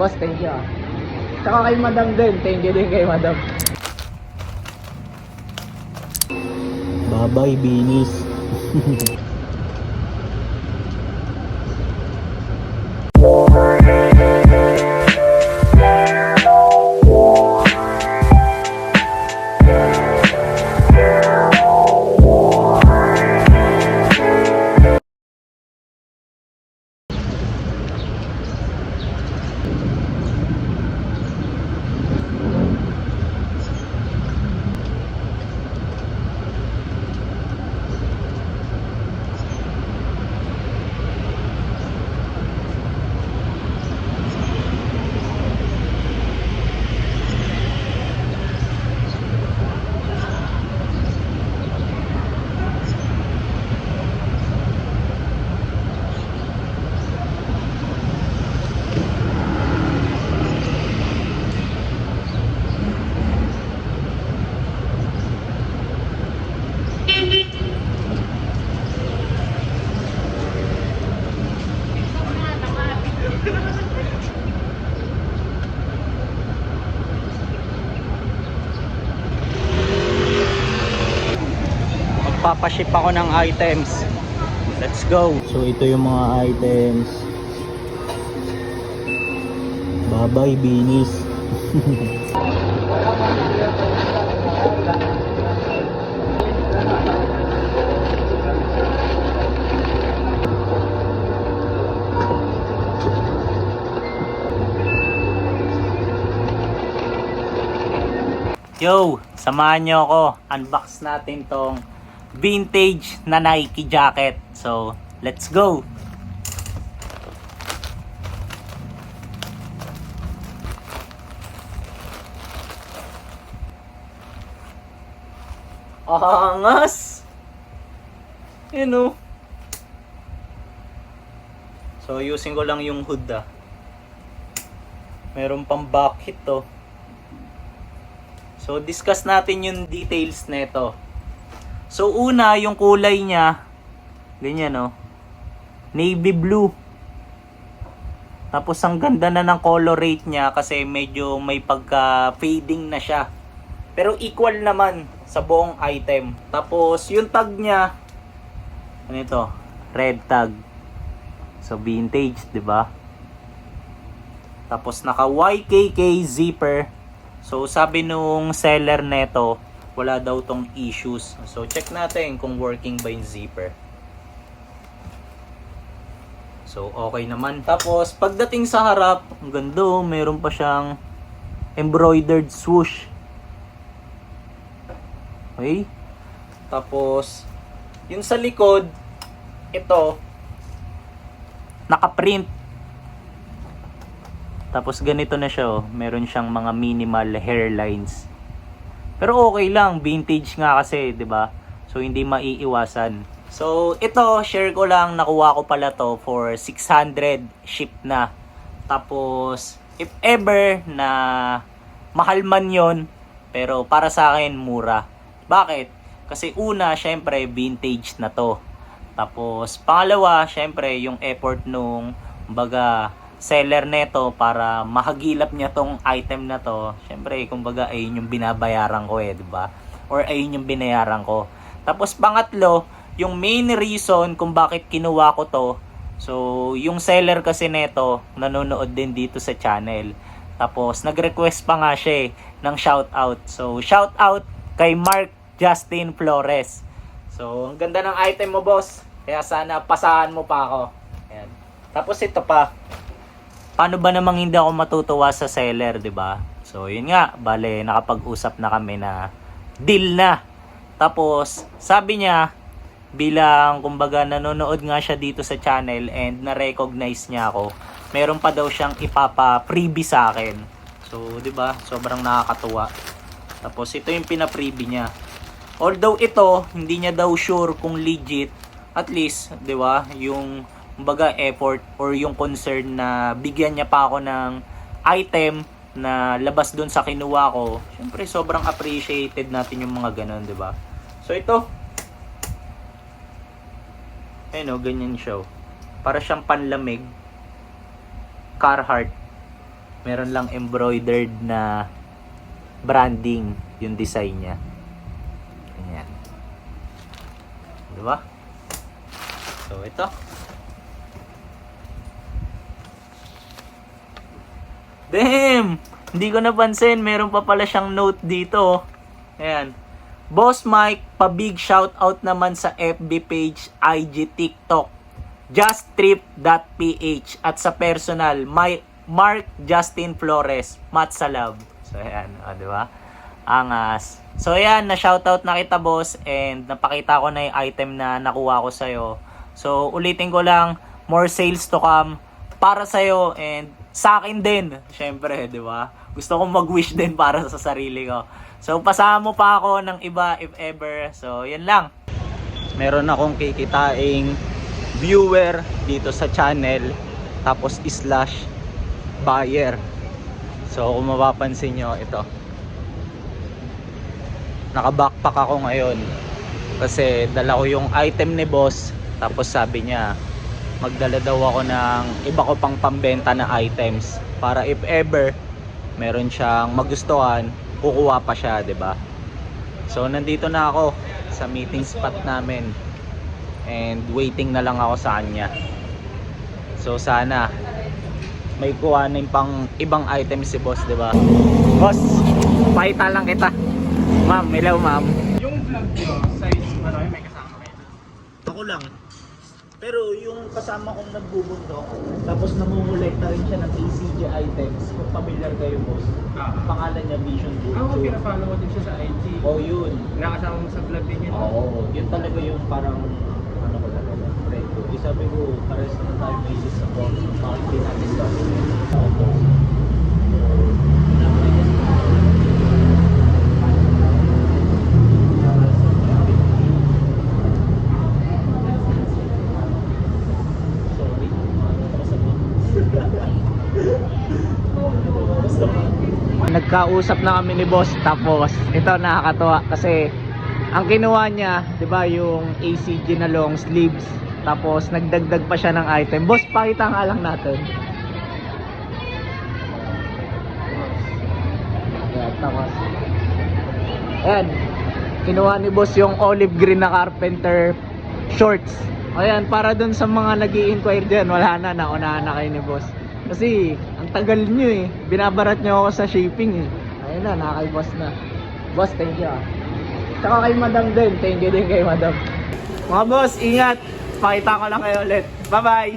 Boss, thank you ah. Tsaka kay madam din. Thank you din kay madam. Bye-bye, Binis. Magpapaship ako ng items. Let's go. So ito yung mga items. Bye-bye, Binis. Yo, samahan nyo ako. Unbox natin tong vintage na Nike jacket. So, let's go. Angas. Yun o. So, using ko lang yung hood ah. Meron pang bucket to. So, discuss natin yung details nito. So, una, yung kulay niya, ganyan, no? Navy blue. Tapos, ang ganda na ng color rate niya kasi medyo may pagka-fading na siya. Pero, equal naman sa buong item. Tapos, yung tag niya, ano ito? Red tag. So, vintage, 'di ba? Tapos, naka YKK zipper. So, sabi nung seller neto, wala daw tong issues. So, check natin kung working ba yung zipper. So, okay naman. Tapos, pagdating sa harap, ang ganda, meron pa siyang embroidered swoosh. Okay? Tapos, yung sa likod, ito, nakaprint. Tapos ganito na siya, oh. Meron siyang mga minimal hairlines. Pero okay lang, vintage nga kasi, 'di ba? So hindi maiiwasan. So ito, share ko lang, nakuha ko pala to for 600 ship na. Tapos if ever na mahal man 'yon, pero para sa akin mura. Bakit? Kasi una, syempre vintage na to. Tapos pangalawa, syempre yung effort nung baga seller neto para mahagilap niya tong item na to. Syempre, kumbaga ayun yung binabayaran ko di ba? Or ayun yung binayaran ko. Tapos pangatlo, yung main reason kung bakit kinuha ko to. So, yung seller kasi neto nanonood din dito sa channel. Tapos nag-request pa nga siya ng shoutout. So, shoutout kay Mark Justin Flores. So, ang ganda ng item mo, boss. Kaya sana pasahan mo pa ako. Ayan. Tapos ito pa. Paano ba namang hindi ako matutuwa sa seller, 'di ba? So, yun nga, bale nakapag-usap na kami na deal na. Tapos, sabi niya bilang kumbaga nanonood nga siya dito sa channel and na-recognize niya ako, meron pa daw siyang ipapa-freebie sa akin. So, 'di ba? Sobrang nakakatuwa. Tapos ito yung pina-freebie niya. Although ito, hindi niya daw sure kung legit, at least, 'di ba? Yung kumbaga effort or yung concern na bigyan niya pa ako ng item na labas doon sa kinuha ko. Syempre sobrang appreciated natin yung mga ganun, 'di ba? So ito. Ayun ganyan siya. Para siyang panlamig. Carhartt. Meron lang embroidered na branding yung design niya. Ganyan. Diba? So, ito. Damn! Hindi ko napansin. Meron pa pala siyang note dito. Ayan. Boss Mike, pa-big shoutout naman sa FB page, IG, TikTok. justtrip.ph at sa personal, Mark Justin Flores, Matsalab. So, ayan. O, diba? Angas. So, ayan. Na-shoutout na kita, boss. And napakita ko na yung item na nakuha ko sa'yo. So, ulitin ko lang, more sales to come para sa'yo and sa akin din. Syempre, di ba? Gusto kong mag-wish din para sa sarili ko. So, pasama mo pa ako ng iba if ever. So, yan lang. Meron akong kikitaing viewer dito sa channel. Tapos slash buyer. So, kung mapapansin nyo, ito. Naka-backpack ako ngayon. Kasi dala ko yung item ni boss. Tapos sabi niya, magdala daw ako ng iba ko pang pambenta na items para if ever meron siyang magustuhan, kukuha pa siya, 'di ba? So nandito na ako sa meeting spot namin and waiting na lang ako sa kanya. So sana may kuhanin pang ibang items si boss, 'di ba? Boss, pakita lang kita. Ma'am, hello ma'am. Yung vlog ko, size, ano, may kasama kayo? Ako lang. Pero yung kasama kong nagbubundok, tapos namumulekta rin siya ng ACG items. Kung familiar kayo, boss. Pangalan niya Vision Book. Oo, pinafollow ko din siya sa IG. Oh, yun. Nakasama mo sa vlog din yun. Oo. Yun talaga yung parang, ano ko talaga, friend ko. Sabi ko, pares na tayo may sa box. Bakit din natin gawin yun? Nagkausap na kami ni boss, tapos ito nakakatuwa kasi ang kinuha niya, 'di ba, yung ACG na long sleeves, tapos nagdagdag pa siya ng item. Boss, pakita nga lang natin. Yan, tapos ayan, kinuha ni boss yung olive green na carpenter shorts. Ayan, para dun sa mga nag-i-inquire dyan, wala na, naunahan na kayo ni boss. Kasi, ang tagal nyo eh. Binabarat nyo ako sa shipping eh. Ayun na, nakakay-boss na. Boss, thank you ah. Tsaka kay madam din. Thank you din kay madam. Mga boss, ingat. Pakita ko lang kayo ulit. Bye-bye.